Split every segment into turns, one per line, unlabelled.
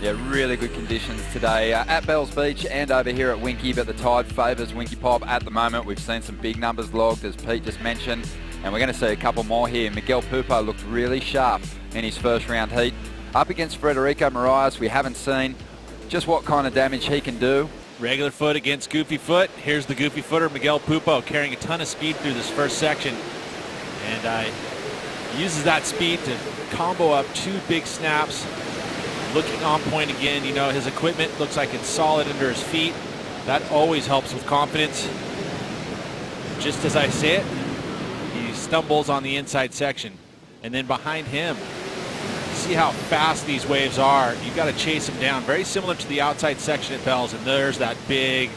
Yeah, really good conditions today at Bells Beach and over here at Winky, but the tide favours Winky Pop at the moment. We've seen some big numbers logged, as Pete just mentioned, and we're going to see a couple more here. Miguel Pupo looked really sharp in his first round heat. Up against Frederico Morais, we haven't seen just what kind of damage he can do.
Regular foot against goofy foot. Here's the goofy footer, Miguel Pupo, carrying a ton of speed through this first section. And uses that speed to combo up two big snaps. Looking on point again. You know, his equipment looks like it's solid under his feet. That always helps with confidence. Just as I say it, he stumbles on the inside section. And then behind him, see how fast these waves are. You've got to chase them down. Very similar to the outside section at Bells. And there's that big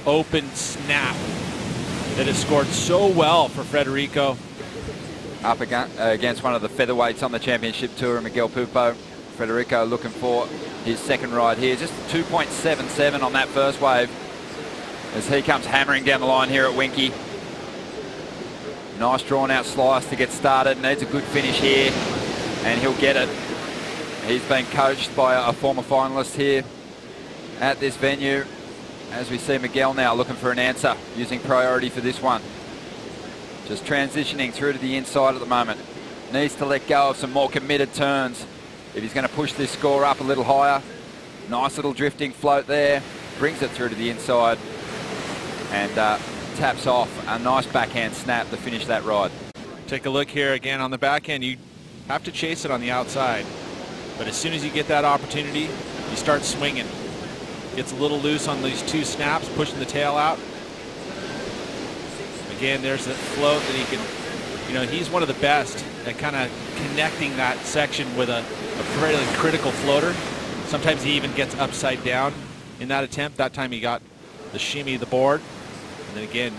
open snap that has scored so well for Frederico.
Up against one of the featherweights on the championship tour, Miguel Pupo. Frederico looking for his second ride here. Just 2.77 on that first wave as he comes hammering down the line here at Winky. Nice drawn out slice to get started. Needs a good finish here and he'll get it. He's been coached by a former finalist here at this venue. As we see Miguel now looking for an answer, using priority for this one. Just transitioning through to the inside at the moment. Needs to let go of some more committed turns if he's going to push this score up a little higher. Nice little drifting float there. Brings it through to the inside and taps off a nice backhand snap to finish that ride.
Take a look here again on the backhand. You have to chase it on the outside. But as soon as you get that opportunity, you start swinging. Gets a little loose on these two snaps, pushing the tail out. Again, there's that float that he can, you know, he's one of the best at kind of connecting that section with a fairly critical floater. Sometimes he even gets upside down in that attempt. That time he got the shimmy of the board. And then again,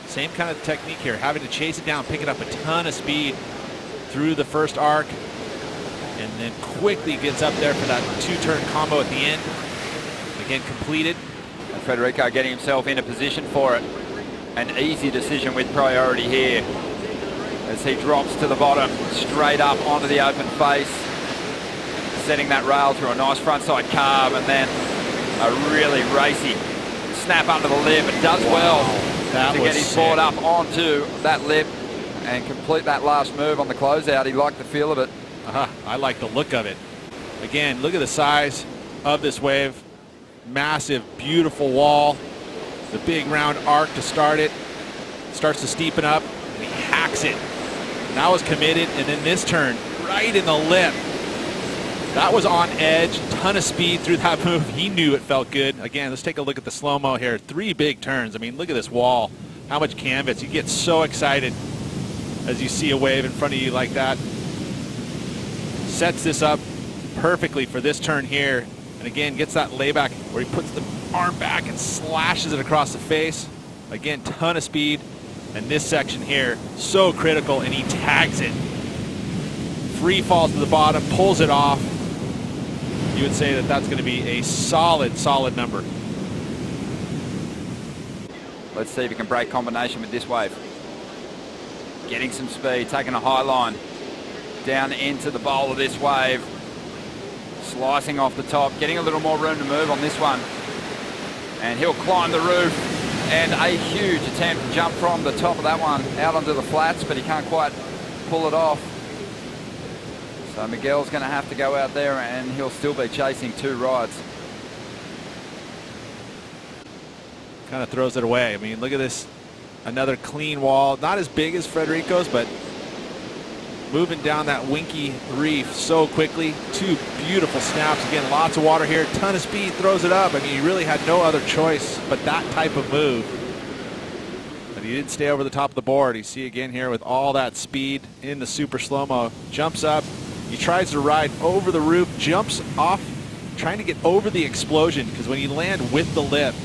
same kind of technique here, having to chase it down, picking up a ton of speed through the first arc, and then quickly gets up there for that two-turn combo at the end. Again, completed.
And Frederico getting himself in a position for it. An easy decision with priority here as he drops to the bottom, straight up onto the open face, setting that rail through a nice frontside carve, and then a really racy snap under the lip. It does well to get his board up onto that lip and complete that last move on the closeout. He liked the feel of it.
I like the look of it. Again, look at the size of this wave. Massive, beautiful wall. The big round arc to start it. Starts to steepen up, and he hacks it. And that was committed, and then this turn, right in the lip. That was on edge, ton of speed through that move. He knew it felt good. Again, let's take a look at the slow-mo here. 3 big turns. I mean, look at this wall. How much canvas. You get so excited as you see a wave in front of you like that. Sets this up perfectly for this turn here. And again, gets that layback where he puts the arm back and slashes it across the face. Again, ton of speed. And this section here, so critical, and he tags it. Free falls to the bottom, pulls it off. You would say that that's going to be a solid, solid number.
Let's see if he can break combination with this wave. Getting some speed, taking a high line down into the bowl of this wave. Slicing off the top, getting a little more room to move on this one. And he'll climb the roof, and a huge attempt to jump from the top of that one out onto the flats, but he can't quite pull it off. So Miguel's going to have to go out there, and he'll still be chasing 2 rides.
Kind of throws it away. I mean, look at this. Another clean wall. Not as big as Frederico's, but moving down that Winky reef so quickly. 2 beautiful snaps. Again, lots of water here. Ton of speed, throws it up. I mean, he really had no other choice but that type of move. But he didn't stay over the top of the board. You see again here with all that speed in the super slow-mo. Jumps up. He tries to ride over the roof, jumps off, trying to get over the explosion, because when you land with the lip,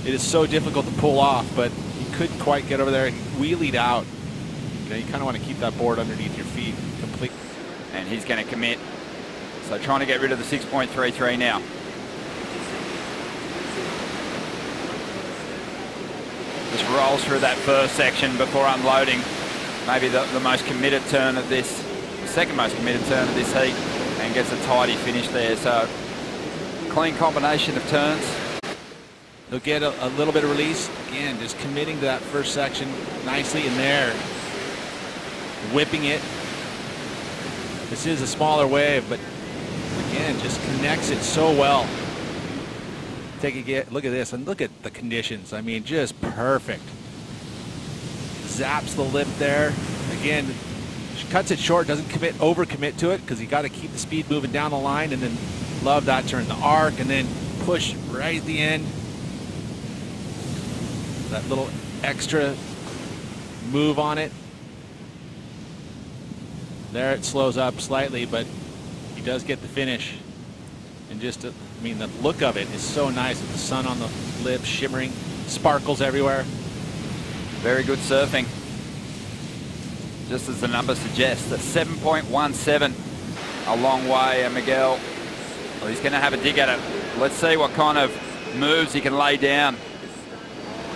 it is so difficult to pull off, but he couldn't quite get over there. He wheelied out. You know, you kind of want to keep that board underneath your feet complete.
And he's going to commit. So trying to get rid of the 6.33 now. Just rolls through that first section before unloading. Maybe the most committed turn of this, the second most committed turn of this heat, and gets a tidy finish there. So clean combination of turns.
He'll get a little bit of release. Again, just committing to that first section nicely in there. Whipping it. This is a smaller wave, but again, just connects it so well. Look at this, and look at the conditions. I mean, just perfect. Zaps the lip there. Again, cuts it short, doesn't overcommit to it, because you got to keep the speed moving down the line, and then love that turn, the arc, and then push right at the end. That little extra move on it. There it slows up slightly, but he does get the finish. And just, I mean, the look of it is so nice with the sun on the lips, shimmering, sparkles everywhere.
Very good surfing. Just as the number suggests, a 7.17, a long way, and Miguel, well, he's going to have a dig at it. Let's see what kind of moves he can lay down.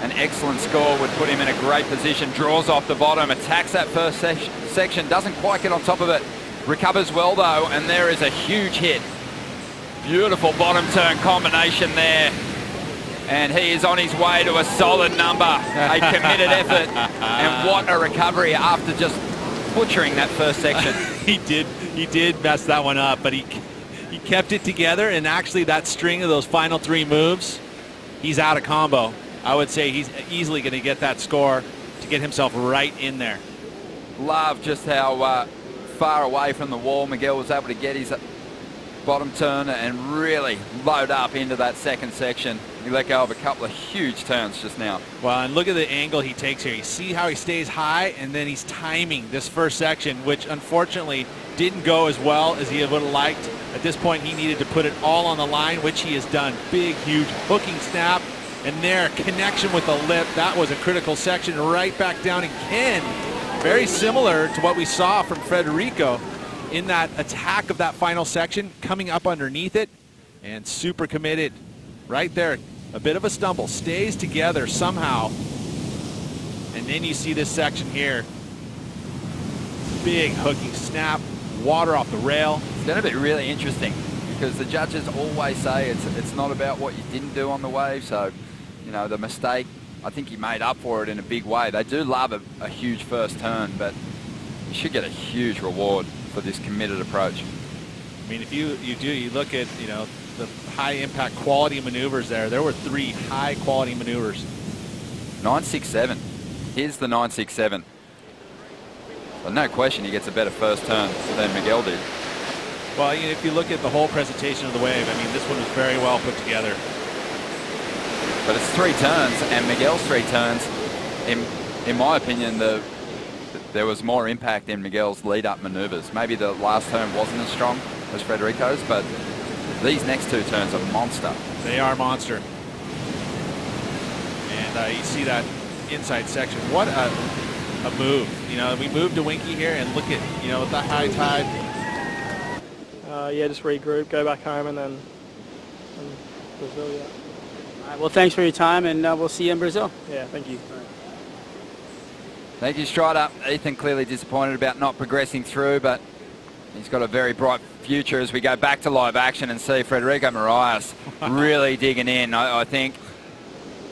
An excellent score would put him in a great position. Draws off the bottom, attacks that first section, doesn't quite get on top of it. Recovers well though, and there is a huge hit. Beautiful bottom turn combination there. And he is on his way to a solid number, a committed effort. And what a recovery after just butchering that first section.
He did mess that one up, but he kept it together, and actually that string of those final 3 moves, he's out of combo. I would say he's easily going to get that score to get himself right in there.
Love just how far away from the wall Miguel was able to get his bottom turn and really load up into that second section. He let go of a couple of huge turns just now.
Well, and look at the angle he takes here. You see how he stays high, and then he's timing this first section, which unfortunately didn't go as well as he would have liked. At this point, he needed to put it all on the line, which he has done. Big, huge hooking snap. And there, connection with the lip. That was a critical section. Right back down again. Very similar to what we saw from Frederico in that attack of that final section, coming up underneath it, and super committed. Right there, a bit of a stumble. Stays together somehow. And then you see this section here. Big hooking snap, water off the rail.
It's going to be really interesting, because the judges always say it's not about what you didn't do on the wave. So, you know, the mistake, I think he made up for it in a big way. They do love a huge first turn, but you should get a huge reward for this committed approach.
I mean, if you look at, you know, the high impact quality maneuvers there were 3 high quality maneuvers.
967. Here's the 967. Well, no question he gets a better first turn than Miguel did.
Well, you know, if you look at the whole presentation of the wave, I mean, this one was very well put together.
But it's 3 turns, and Miguel's 3 turns, in my opinion, there was more impact in Miguel's lead-up maneuvers. Maybe the last turn wasn't as strong as Frederico's, but these next 2 turns are monster.
They are monster. And you see that inside section. What a move. You know, we moved to Winky here, and look at, you know, with that high tide.
Yeah, just regroup, go back home, and then Brazil, yeah. All right, well, thanks for your time, and we'll see you in Brazil. Yeah, thank you.
Thank you, Strider. Ethan clearly disappointed about not progressing through, but he's got a very bright future as we go back to live action and see Frederico Morais really digging in. I think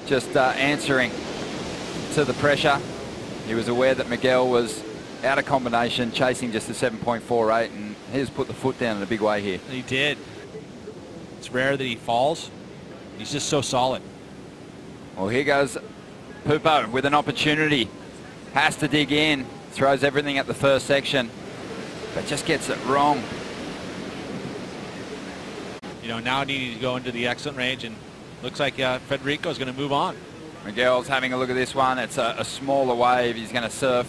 just answering to the pressure. He was aware that Miguel was out of combination, chasing just a 7.48, and he's put the foot down in a big way here.
He did. It's rare that he falls. He's just so solid.
Well, here goes Pupo with an opportunity. Has to dig in, throws everything at the first section, but just gets it wrong.
You know, now needing to go into the excellent range, and looks like Frederico is going to move on.
Miguel's having a look at this one. It's a smaller wave. He's going to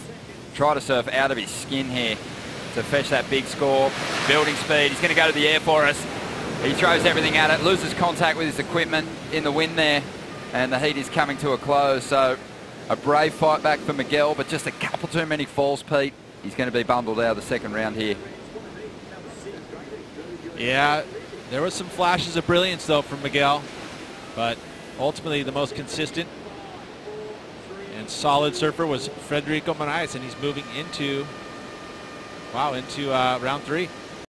try to surf out of his skin here to fetch that big score. Building speed. He's going to go to the air for us. He throws everything at it, loses contact with his equipment in the wind there, and the heat is coming to a close. So a brave fight back for Miguel, but just a couple too many falls, Pete. He's going to be bundled out of the second round here.
Yeah, there was some flashes of brilliance, though, from Miguel, but ultimately the most consistent and solid surfer was Frederico Morais, and he's moving into round 3.